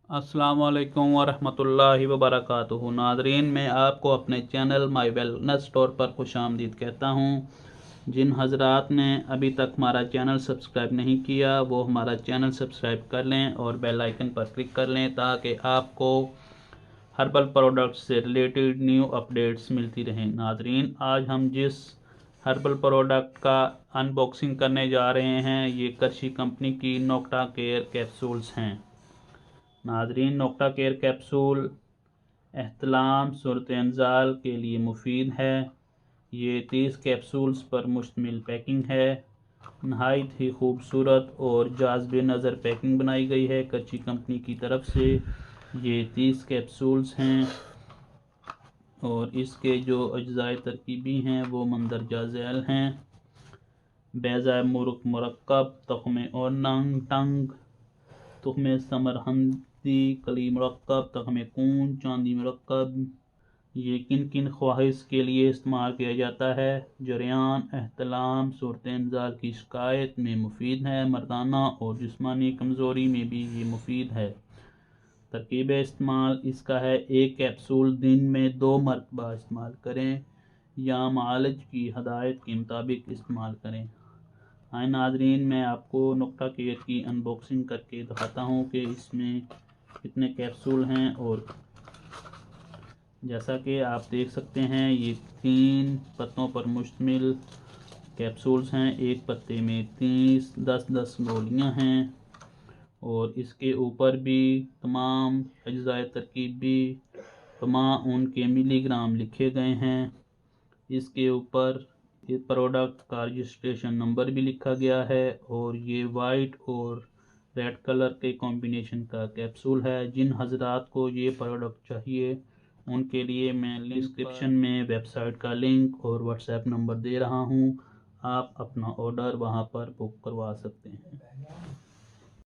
अस्सलाम वालेकुम वरहमतुल्लाहि वबरकातुहू। नादरीन, मैं आपको अपने चैनल माई वेलनेस स्टोर पर खुशामदीद कहता हूँ। जिन हजरात ने अभी तक हमारा चैनल सब्सक्राइब नहीं किया वो हमारा चैनल सब्सक्राइब कर लें और बेल आइकन पर क्लिक कर लें ताकि आपको हर्बल प्रोडक्ट्स से रिलेटेड न्यू अपडेट्स मिलती रहें। नादरीन, आज हम जिस हर्बल प्रोडक्ट का अनबॉक्सिंग करने जा रहे हैं ये करशी कंपनी की नोक्टा केयर कैप्सूल्स हैं। नादरीन, नोक्टा केयर कैप्सूल एहतलाम सूरत-ए-इंज़ाल के लिए मुफीद है। ये 30 कैप्सूल्स पर मुश्तमिल पैकिंग है। नहायत ही खूबसूरत और जाज़बे नज़र पैकिंग बनाई गई है करशी कंपनी की तरफ से। ये 30 कैप्सूल्स हैं और इसके जो अज्जाए तरकीबी हैं वो मंदरजा झैल हैं। बैज़ा मुर्ग मुरक्कब, तख्मे और नंग टंग, तुख्मे समरहंदी, कली मुरक्कब, तख्मे कून, चांदी मुरक्कब। ये किन किन ख्वाहिश के लिए इस्तेमाल किया जाता है? जरियान, एहतलाम, सूरत-ए-इंज़ाल की शिकायत में मुफीद है। मर्दाना और जिस्मानी कमज़ोरी में भी ये मुफीद है। तरकीब इस्तेमाल इसका है, एक कैप्सूल दिन में 2 मरतबा इस्तेमाल करें या मालिज की हदायत के मुताबिक इस्तेमाल करें। हाय नाजरीन, मैं आपको नोक्टा केयर की अनबॉक्सिंग करके दिखाता हूँ कि इसमें कितने कैप्सूल हैं। और जैसा कि आप देख सकते हैं ये 3 पत्तों पर मुश्तमिल कैप्सूल्स हैं। एक पत्ते में 10-10 गोलियाँ हैं और इसके ऊपर भी तमाम अज्जाए तरकीबी तमाम उनके मिलीग्राम लिखे गए हैं। इसके ऊपर ये प्रोडक्ट का रजिस्ट्रेशन नंबर भी लिखा गया है और ये वाइट और रेड कलर के कॉम्बिनेशन का कैप्सूल है। जिन हजरात को ये प्रोडक्ट चाहिए उनके लिए मैं डिस्क्रिप्शन में वेबसाइट का लिंक और व्हाट्सएप नंबर दे रहा हूँ। आप अपना ऑर्डर वहाँ पर बुक करवा सकते हैं।